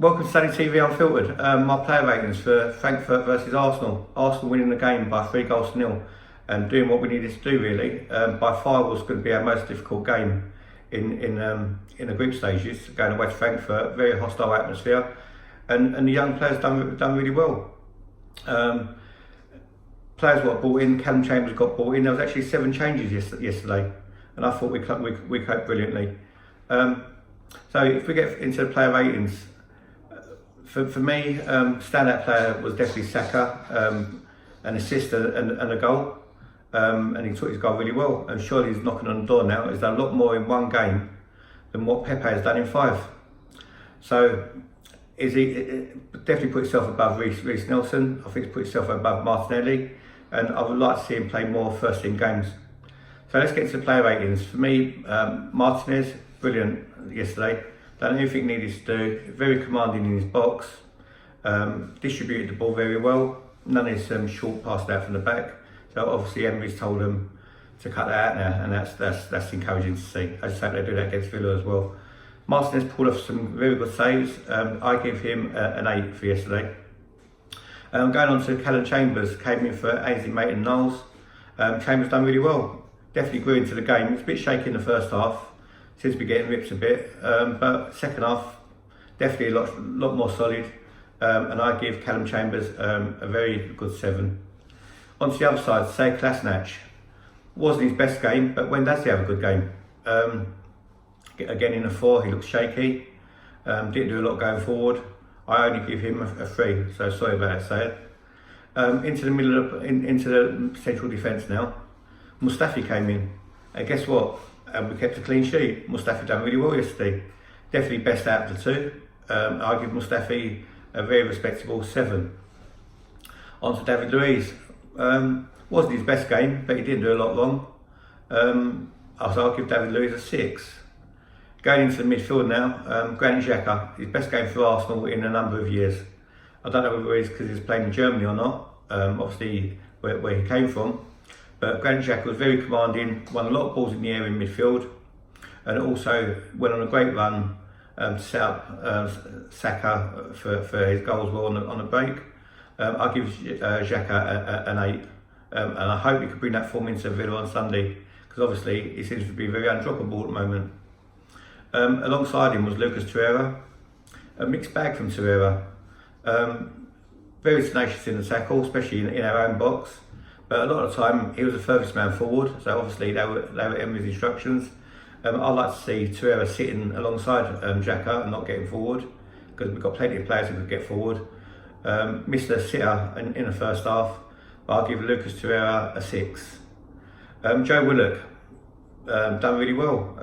Welcome to Sunny TV Unfiltered. My player ratings for Frankfurt versus Arsenal. Arsenal winning the game by 3-0 and doing what we needed to do really. By far was going to be our most difficult game in the group stages, going away to Frankfurt, very hostile atmosphere, and the young players done really well. Players got brought in, Callum Chambers got brought in. There was actually 7 changes yesterday, and I thought we coped brilliantly. So if we get into the player ratings, for me, standout player was definitely Saka, an assist and a goal, and he took his goal really well. And surely he's knocking on the door now. He's done a lot more in one game than what Pepe has done in 5. So he definitely put himself above Reece Nelson. I think he's put himself above Martinelli, and I would like to see him play more first team games. So let's get to the player ratings. For me, Martinez, brilliant yesterday. Done everything needed to do, very commanding in his box, distributed the ball very well, none of his short passed out from the back. So obviously Emery's told them to cut that out now, and that's encouraging to see. I just hope they do that against Villa as well. Martinez pulled off some very good saves. I give him an 8 for yesterday. Going on to Callum Chambers, came in for Ainsley Maitland-Niles. Chambers done really well, definitely grew into the game. It was a bit shaky in the first half. Seems to be getting ripped a bit, but second half definitely a lot more solid, and I give Callum Chambers a very good 7. On to the other side, say Kolasinac, wasn't his best game, but when does he have a good game? Again in a 4, he looks shaky, didn't do a lot going forward. I only give him a 3, so sorry about that, Sayed. Into the middle into the central defence now. Mustafi came in, and guess what? We kept a clean sheet. Mustafi done really well yesterday. Definitely best out of the 2. I give Mustafi a very respectable 7. On to David Luiz. Wasn't his best game, but he didn't do a lot wrong. So I'll give David Luiz a 6. Going into the midfield now, Granit Xhaka, his best game for Arsenal in a number of years. I don't know whether it's because he's playing in Germany or not, obviously where he came from. But Granit Xhaka was very commanding, won a lot of balls in the air in midfield, and also went on a great run to set up Saka for his goals well on the break. I'll give Xhaka an 8, and I hope he could bring that form into Villa on Sunday, because obviously he seems to be very undroppable at the moment. Alongside him was Lucas Torreira, a mixed bag from Torreira. Very tenacious in the tackle, especially in our own box. But a lot of the time he was the furthest man forward, so obviously they were Emery's instructions. I'd like to see Torreira sitting alongside Xhaka and not getting forward, because we've got plenty of players who could get forward. Missed a sitter in the first half, but I'll give Lucas Torreira a 6. Joe Willock, done really well.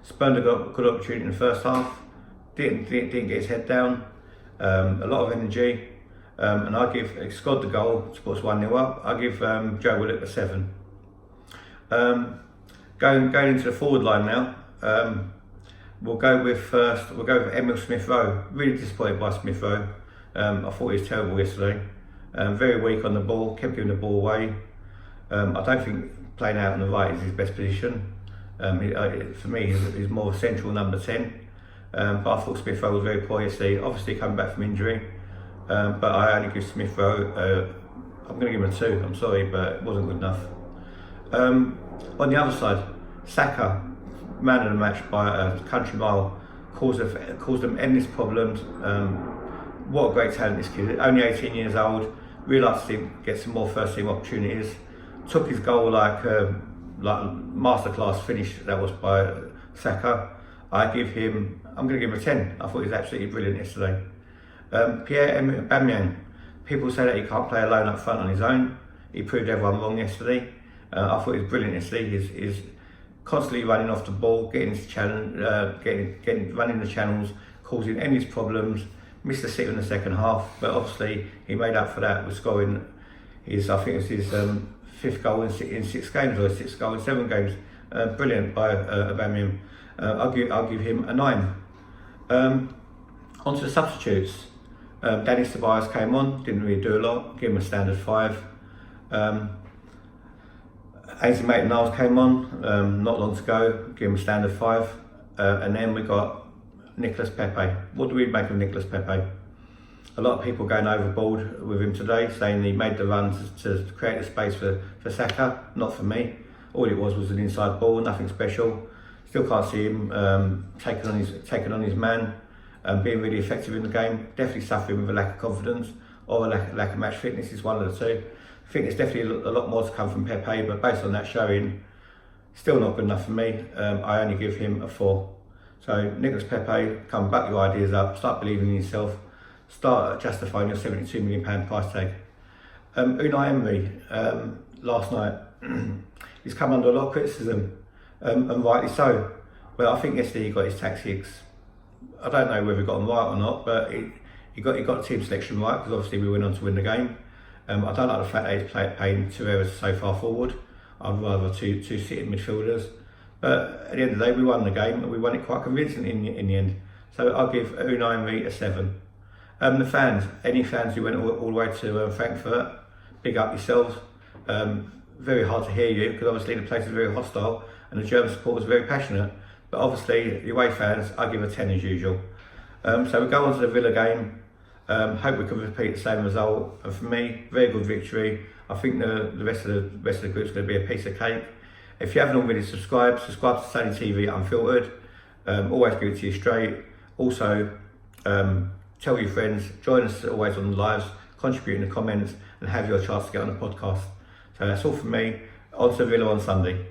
Spurned a good opportunity in the first half, didn't get his head down, a lot of energy. And he scored the goal to put us 1-0 up. I give Joe Willock a 7. Going into the forward line now, we'll go with Emil Smith-Rowe. Really disappointed by Smith-Rowe. I thought he was terrible yesterday. Very weak on the ball, kept giving the ball away. I don't think playing out on the right is his best position. For me, he's more of a central number 10. But I thought Smith-Rowe was very poor yesterday. Obviously coming back from injury. But I only give Smith-Rowe, I'm going to give him a 2, I'm sorry, but it wasn't good enough. On the other side, Saka, man of the match by a country mile, caused them endless problems. What a great talent this kid, only 18 years old, really like to see him get some more first team opportunities. Took his goal like masterclass finish that was by Saka. I'm going to give him a 10, I thought he was absolutely brilliant yesterday. Pierre-Emerick Aubameyang, people say that he can't play alone up front on his own. He proved everyone wrong yesterday. I thought he was brilliant yesterday. He's constantly running off the ball, getting running the channels, causing endless problems. Missed a sitter in the second half, but obviously he made up for that with scoring I think it was his 5th goal in 6 games, or 6th goal in 7 games. Brilliant by Aubameyang. I'll give him a 9. On to the substitutes. Danny Ceballos came on, didn't really do a lot, give him a standard 5. Ainsley Maitland-Niles came on, not long to go, give him a standard 5. And then we got Nicolas Pepe. What do we make of Nicolas Pepe? A lot of people going overboard with him today, saying he made the runs to create the space for Saka. Not for me. All it was an inside ball, nothing special. Still can't see him taking on his man, being really effective in the game. Definitely suffering with a lack of confidence or a lack of match fitness is one of the two. I think there's definitely a lot more to come from Pepe, but based on that showing, still not good enough for me. I only give him a 4. So Nicolas Pepe, come back your ideas up, start believing in yourself, start justifying your £72 million price tag. Unai Emery, last night, he's come under a lot of criticism, and rightly so. But I think yesterday he got his tactics. I don't know whether he got them right or not, but he got the team selection right, because obviously we went on to win the game. I don't like the fact that he's playing 2 errors so far forward. I'd rather two sitting midfielders. But at the end of the day, we won the game, and we won it quite convincingly in the end. So I'll give Unai Emery a 7. The fans, any fans who went all the way to Frankfurt, big up yourselves. Very hard to hear you, because obviously the place is very hostile and the German support was very passionate. But obviously, the away fans, I give a 10 as usual. So we go on to the Villa game. Hope we can repeat the same result. And for me, very good victory. I think the rest of the group is going to be a piece of cake. If you haven't already subscribe to Sunny TV Unfiltered. Always give it to you straight. Also, tell your friends, join us always on the lives, contribute in the comments, and have your chance to get on the podcast. So that's all from me. On to Villa on Sunday.